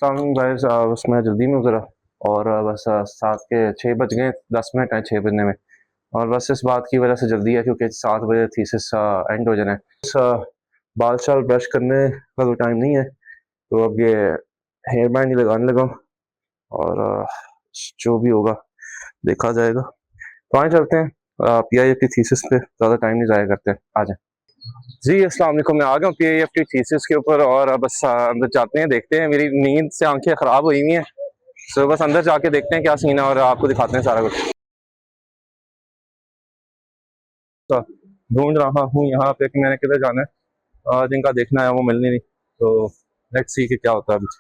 अस्सलाम गाइस, बस मैं जल्दी में ज़रा और बस 7 के 6 बज गए, 10 मिनट हैं 6 बजने में। और बस इस बात की वजह से जल्दी है क्योंकि 7 बजे थीसिस एंड हो जाना है। बस बाल शाल ब्रश करने का तो टाइम नहीं है, तो अब ये हेयर बैंड ही लगाने लगा हूँ और जो भी होगा देखा जाएगा। तो आए चलते हैं पीआईएफ की थीसिस पे, ज़्यादा टाइम नहीं ज़ाया करते, आ जाएं। जी, अस्सलाम वालेकुम। मैं आ गया हूँ पीआईएफ की थीसिस के ऊपर और बस अंदर जाते हैं, देखते हैं। मेरी नींद से आंखें ख़राब हुई हुई हैं, तो बस अंदर जाके देखते हैं क्या सीन है और आपको दिखाते हैं सारा कुछ। तो ढूंढ रहा हूँ यहाँ पे कि मैंने किधर जाना है, जिनका देखना है वो मिल नहीं रही, तो लेट्स सी कि क्या होता है अभी।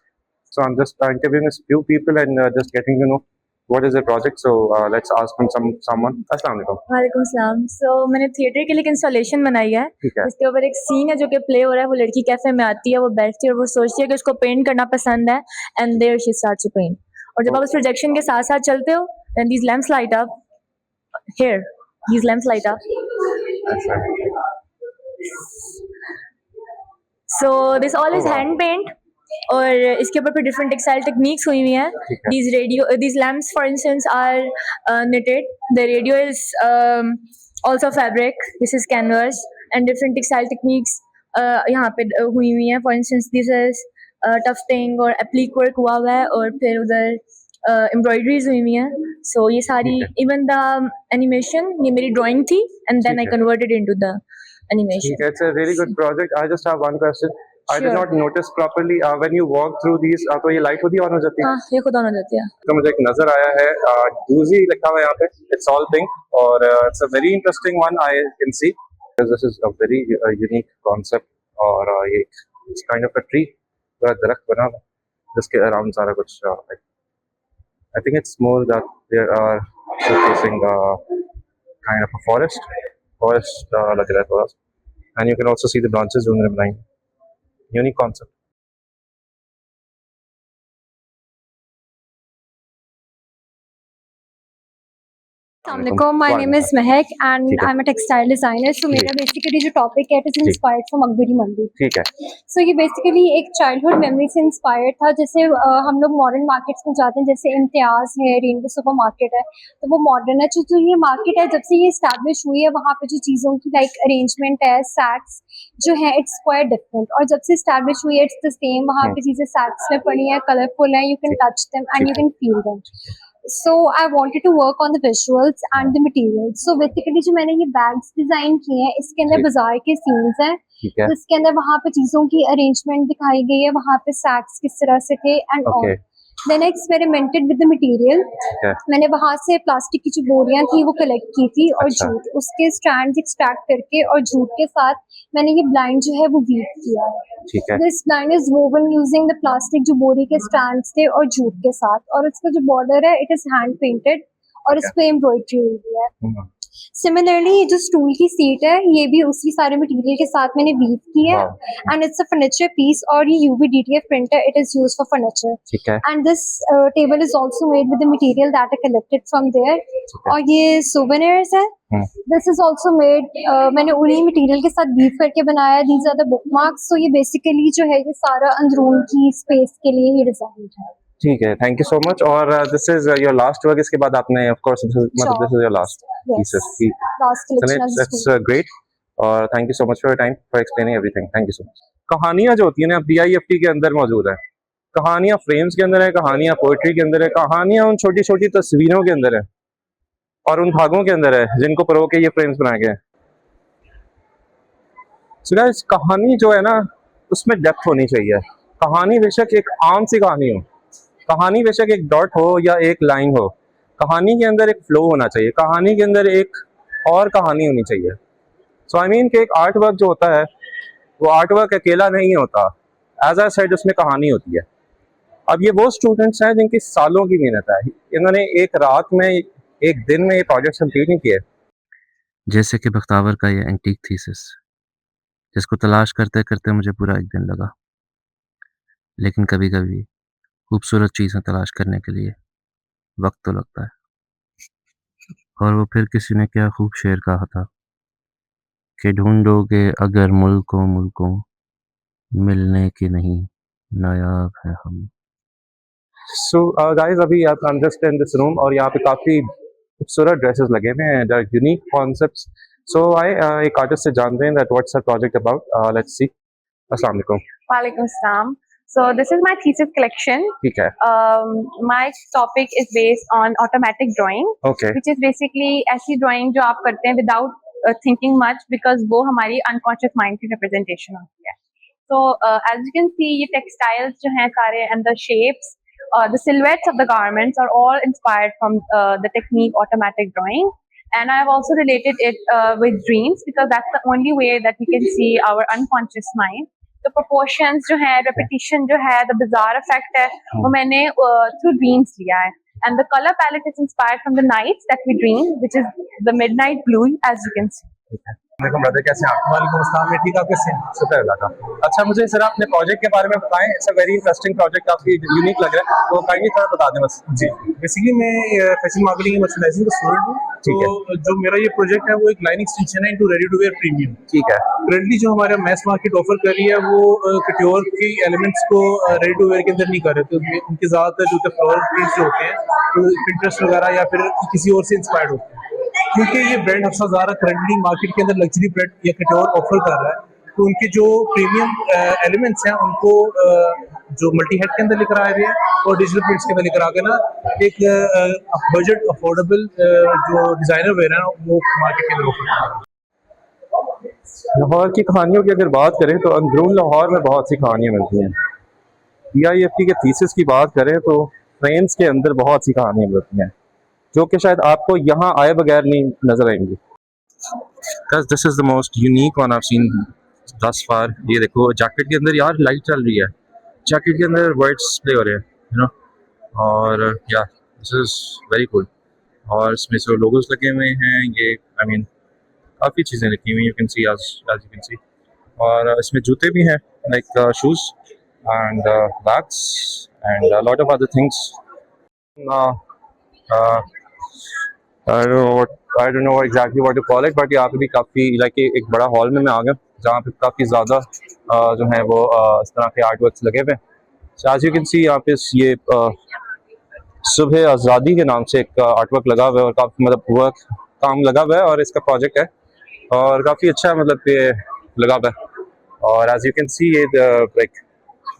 So I am just interviewing few people and just getting to know what is the project. So let's ask from someone. अस्सलाम वालेकुम। वालेकुम सलाम। मैंने थिएटर के लिए एक इंस्टॉलेशन बनाई है, ठीक है। जिसके ऊपर एक सीन है जो कि प्ले हो रहा है। वो लड़की कैफे में आती है, वो बैठती है और वो सोचती है कि उसको पेंट करना पसंद है, and there she starts to paint. और जब आप उस प्रोजेक्शन के साथ साथ चलते हो, then these lamps light up here, these lamps light up. So this all is hand paint, और इसके ऊपर फिर डिफरेंट टेक्सटाइल टेक्निक्स हुई हुई हैं। These lamps for instance are knitted. The radio is also fabric. This is canvas and different textile techniques यहाँ पे हुई हुई हैं। For instance this is tufting और एप्लिक वर्क हुआ हुआ है, और फिर उधर एम्ब्रॉयडरीज हुई हुई हैं। सो ये सारी, इवन द एनिमेशन, ये मेरी ड्राइंग थी and then I converted into the animation. It's a really good project. I just have one question. I did Sure. not notice properly when you walk through these, तो ये light होती है on हो जाती है? हाँ, ये खुद ऑन हो जाती है। तो मुझे एक नजर आया है, डूजी लिखा हुआ है यहाँ पे, इट्स ऑल पिंक, और it's a very interesting one I can see, this is a very unique concept. और ये it's kind of a tree, पूरा दरख्त बना हुआ जिसके अराउंड सारा कुछ, I think it's more that there are showcasing kind of a forest लग रहा है थोड़ा सा, and you can also see the branches जो उन्होंने बनाई, unique concept. Assalamualaikum, my name is Mehak and ठीक है। I'm a textile designer. So मेरा basically जो topic है, it is inspired from Akbari Mandi. ठीक है। So ये basically एक childhood memory से inspired था। जैसे हम लोग modern markets में जाते हैं, जैसे इम्तियाज है, रेनबो सुपर मार्केट है, तो वो modern है। तो ये market है, जब से ये establish हुई है, वहाँ पे जो चीज़ों की like arrangement है, sacks जो है, it's quite different। और जब से establish हुई है, it's the same। वहाँ पे चीज़ें sacks में पड़ी हैं, colorful हैं, you can touch them and you can feel them। So I wanted to work on the visuals and the materials. So basically जो मैंने ये bags डिजाइन किए हैं, इसके अंदर बाजार के सीन्स हैं, तो इसके अंदर वहाँ पे चीजों की अरेंजमेंट दिखाई गई है, वहाँ पे सैक्स किस तरह से थे and all. Then I experimented with the material. मैंने वहाँ से प्लास्टिक की जो बोरियां थी वो कलेक्ट की थी, और जूट, उसके स्ट्रैंड्स एक्सट्रैक्ट करके और जूट के साथ मैंने ये ब्लाइंड जो है वो वीव किया है। This blind is woven using the plastic, जो बोरी के स्ट्रैंड्स थे और जूट के साथ, और इसका जो बॉर्डर है इट इज हैंड पेंटेड और इस पे एम्ब्रॉयडरी हुई है। सिमिलरली ये जो स्टूल की सीट है, ये भी उसी सारे मटेरियल के साथ मैंने वीव की है, and it's a furniture piece, और ये UV DTF printer, it is used for furniture. And this table is also made with the material that I collected from there, और ये सोवेनियर्स है। दिस इज आल्सो मेड, मैंने उन्हीं material के साथ weave करके बनाया। These are the bookmarks. तो ये बेसिकली जो है, ये सारा अंदरून की स्पेस के लिए ही डिजाइन है। ठीक है, थैंक यू सो मच। और this is your last work, इसके बाद आपने ऑफ कोर्स मतलब this is your last pieces. It's great, और thank you so much for your time, for explaining everything. Thank you so much. कहानियां जो होती है ना, पीआईएफटी के अंदर मौजूद है, कहानियां फ्रेम्स के अंदर है, कहानियां पोएट्री के अंदर है, कहानियां उन छोटी छोटी तस्वीरों के अंदर है, और उन धागों के अंदर है जिनको परो के ये फ्रेम्स बनाए गए हैं। सो गाइस, कहानी जो है ना, उसमें डेप्थ होनी चाहिए। कहानी बेशक एक आम सी कहानी हो, कहानी बेशक एक डॉट हो या एक लाइन हो, कहानी के अंदर एक फ्लो होना चाहिए, कहानी के अंदर एक और कहानी होनी चाहिए। सो आई मीन कि एक आर्ट वर्क जो होता है, वो आर्ट वर्क अकेला नहीं होता, एज आई सेड उसमें कहानी होती है। अब ये वो स्टूडेंट्स हैं जिनकी सालों की मेहनत है, इन्होंने एक रात में, एक दिन में ये प्रोजेक्ट कंप्लीट नहीं किए। जैसे कि बख्तावर का ये एंटीक थीसिस, जिसको तलाश करते करते मुझे पूरा एक दिन लगा। लेकिन कभी कभी खूबसूरत चीज़ें तलाश करने के लिए वक्त तो लगता है। और वो फिर किसी ने क्या खूब शेर कहा था कि ढूंढोगे अगर मुल्कों मुल्कों, मिलने के नहीं नायाब है हम। सो गाइस अभी आप आई am just in this room और यहाँ पे काफ़ी खूबसूरत ड्रेसेस लगे हुए हैं, द यूनिक कॉन्सेप्ट्स। सो आई एक आर्टिस्ट से जानते हैं that what's her project about, let's see. अस्सलाम वालेकुम। Walaikum Assalam. So this is my thesis collection. ठीक है। My topic is based on automatic drawing, okay. which is basically ऐसी drawing जो आप करते हैं without thinking much, because वो हमारी unconscious mind की representation होती है. So as you can see, ये textiles जो हैं सारे and the shapes, the silhouettes of the garments are all inspired from the technique automatic drawing. And I have also related it with dreams, because that's the only way that we can see our unconscious mind. तो proportions जो है, repetition जो है, the bizarre effect है, वो मैंने through dreams लिया है. And the color palette is inspired from the nights that we dream, which is the midnight blue, as you can see. वालेकुम ब्रदर, कैसे हैं आप? वालेकुम अस्सलाम, मैं ठीक, आप कैसे हैं? शुक्र अल्लाह का। अच्छा, मुझे सर अपने प्रोजेक्ट के बारे में बताएं। It's a very interesting project, काफ़ी यूनिक लग रहा है, तो काइंडली थोड़ा बता दें बस। जी, बेसिकली मैं फैशन मार्केटिंग एंड मर्चेंडाइजिंग का स्टूडेंट हूँ। ठीक तो जो मेरा ये प्रोजेक्ट है वो एक लाइन एक्सटेंशन है into ready to wear premium. ठीक है। करंटली जो हमारा मैस मार्केट ऑफर कर रही है वो कट्योर के एलिमेंट्स को रेडी टू वेयर के अंदर नहीं कर रहे, तो उनके ज़्यादातर जो फ्लोरल प्रिंट्स जो होते हैं वो पिंटरेस्ट वगैरह या फिर किसी और से इंस्पायर्ड होते हैं। क्योंकि ये brand Hafsa Zara currently market के अंदर लग्जरी ब्रांड या कट्योर ऑफर कर रहा है, तो उनके जो प्रीमियम एलिमेंट्स हैं उनको जो मल्टी हेड के अंदर लेकर आए हुए हैं और डिजिटल प्रिंट्स के अंदर लेकर आ गए ना, एक बजट अफोर्डेबल जो डिज़ाइनर वेयर है वो मार्केट के अंदर ऑफर कर रहा है। लाहौर की कहानियों की अगर बात करें तो अंदरून लाहौर में बहुत सी कहानियाँ मिलती हैं। PIFT के थीसिस की बात करें तो फ्रेम्स के अंदर बहुत सी कहानियाँ मिलती हैं जो कि शायद आपको यहाँ आए बगैर नहीं नजर आएंगी। This is the most unique one I seen दस फार। ये देखो जैकेट के अंदर यार लाइट चल रही है, जैकेट के अंदर वर्ड्स प्ले हो रहे हैं, यू नो, और या दिस इज वेरी कूल। और इसमें जो लोगोस लगे हुए हैं, ये आई मीन काफ़ी चीज़ें लिखी हुई, you can see as you can see. और इसमें जूते भी हैं, like shoes and bags and lot of other things. I don't know exactly what to call it, but यहाँ पे भी काफ़ी लाइक एक बड़ा हॉल में मैं आ गया जहाँ पे काफ़ी ज़्यादा जो है वो इस तरह के आर्ट वर्क्स लगे हुए हैं। So as you can see यहाँ पे ये सुबह आज़ादी के नाम से एक आर्ट वर्क लगा हुआ है और काफ़ी मतलब वर्क काम लगा हुआ है और इसका प्रोजेक्ट है और काफ़ी अच्छा मतलब ये लगा हुआ है। और as you can see ये like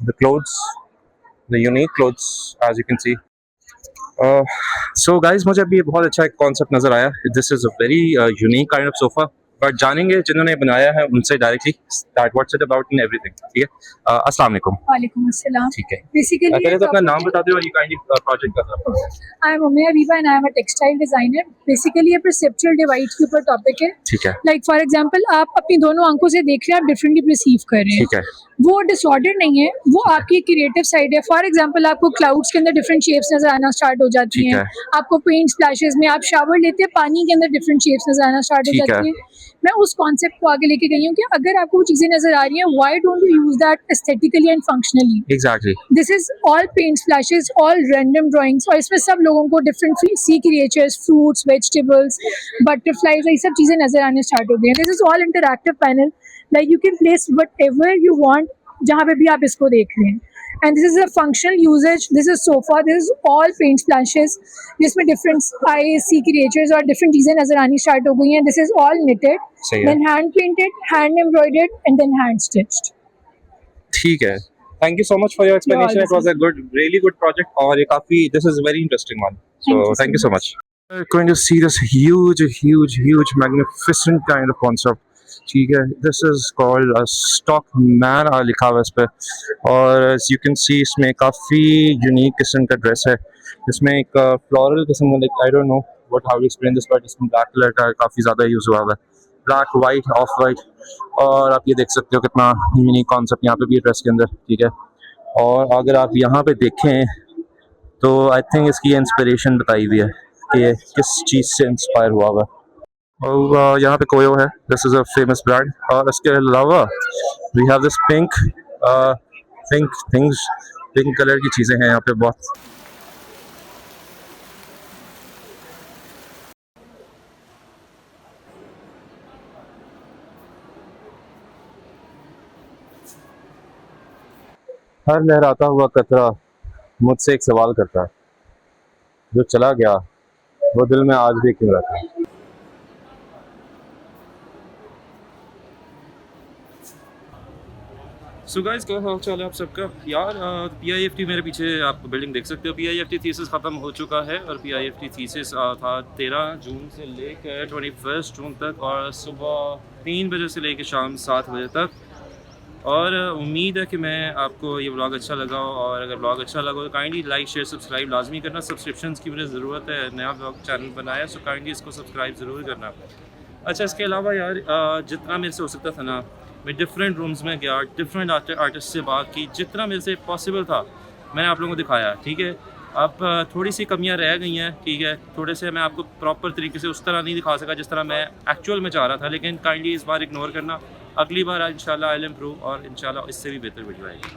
the clothes, the unique clothes as you can see. So guys मुझे अभी बहुत अच्छा एक कॉन्सेप्ट नज़र आया। This is a very unique kind of sofa, but जानेंगे जिन्होंने बनाया है उनसे directly that what's it about in everything. ठीक है, अस्सलाम वालेकुम। वालेकुम अस्सलाम। ठीक है, बेसिकली पहले तो अपना नाम बता दो और ये काइंडली प्रोजेक्ट कर रहा हूँ। I am Umme Habiba and I am a textile designer. Basically ये परसेप्चुअल डिवाइड के ऊपर टॉपिक है। ठीक है, लाइक फॉर एग्जांपल आप अपनी दोनों आंखों से देख रहे हैं, आप डिफरेंटली परसीव कर रहे हैं। ठीक है, वो डिसऑर्डर नहीं है, वो आपकी क्रिएटिव साइड है। फॉर एग्जांपल आपको क्लाउड्स के अंदर डिफरेंट शेप्स नजर आना स्टार्ट हो जाती ठीक हैं। है, आपको पेंट स्प्लैशेस में आप शावर लेते हैं, पानी के अंदर डिफरेंट शेप्स नजर आना स्टार्ट हो ठीक है। जाती हैं। मैं उस कॉन्सेप्ट को आगे लेके गई हूँ कि अगर आपको वो चीजें नजर आ रही हैं, why don't you use that aesthetically and functionally. Exactly. This is all paint splashes, all random drawings, और इसमें सब लोगों को different sea creatures, fruits, vegetables, butterflies, ये सब चीज़ें नजर आने स्टार्ट हो गई हैं। This is all interactive panel, like you can place whatever you want जहाँ पे भी आप इसको देख रहे हैं। And this is a functional usage. This is sofa, this is all paint splashes जिसमें डिफरेंट आई सी क्रिएचर्स और डिफरेंट चीज़ें नजर आनी स्टार्ट हो गई हैं। दिस इज ऑल निटेड, सही है, then hand painted, hand embroidered and then hand stitched. ठीक है। Thank you so much for your explanation, it was a good really good project और ये काफ़ी this is very interesting one, so thank you so much. Going to see this huge magnificent kind of concept। ठीक है, this is called stock man लिखा हुआ है इस पे और यू कैन सी इसमें काफ़ी यूनिक किस्म का ड्रेस है। इसमें एक फ्लोरल किस्म का, like I don't know what how to explain this, but इसमें ब्लैक कलर का काफ़ी ज़्यादा यूज़ हुआ है, ब्लैक वाइट ऑफ वाइट। और आप ये देख सकते हो कितना यूनिक कॉन्सेप्ट यहाँ पे भी है ड्रेस के अंदर। ठीक है, और अगर आप यहाँ पे देखें तो आई थिंक इसकी इंस्पिरेशन बताई हुई है कि ये किस चीज़ से इंस्पायर हुआ हुआ। और यहाँ पे कोयो है, this is a famous brand. और इसके अलावा we have this pink colour की चीज़ें हैं यहाँ पे बहुत। हर लहराता हुआ कतरा मुझसे एक सवाल करता है, जो चला गया वो दिल में आज भी क्यों रहता है। सो गाइस क्या हाल चाल है आप सबका यार। PIFT मेरे पीछे आप बिल्डिंग देख सकते हो। PIFT थीसिस ख़त्म हो चुका है और PIFT थीसिस था 13 जून से लेकर 21 जून तक और सुबह 3 बजे से लेकर शाम 7 बजे तक। और उम्मीद है कि मैं आपको ये व्लॉग अच्छा लगा हो, और अगर व्लॉग अच्छा लगा तो काइंडली लाइक शेयर सब्सक्राइब लाजमी करना। सब्सक्रिप्शंस की मुझे ज़रूरत है, नया व्लॉग चैनल बनाया, सो काइंडली इसको सब्सक्राइब ज़रूर करना। अच्छा इसके अलावा यार जितना मेरे से हो सकता था ना, मैं डिफरेंट रूम्स में गया, डिफरेंट आर्टिस्ट से बात की, जितना मेरे से पॉसिबल था मैंने आप लोगों को दिखाया, ठीक है। अब थोड़ी सी कमियां रह गई हैं, ठीक है, थोड़े से मैं आपको प्रॉपर तरीके से उस तरह नहीं दिखा सका जिस तरह मैं एक्चुअल में चाह रहा था, लेकिन काइंडली इस बार इग्नोर करना। अगली बार इंशाल्लाह आई विल इम्प्रूव और इंशाल्लाह इससे भी बेहतर वीडियो आएगी।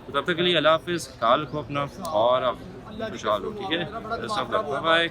तो तब तक के लिए अल्लाह हाफिज़, ख्याल रखो अपना और आप खुशहाल हो, ठीक है। Bye bye.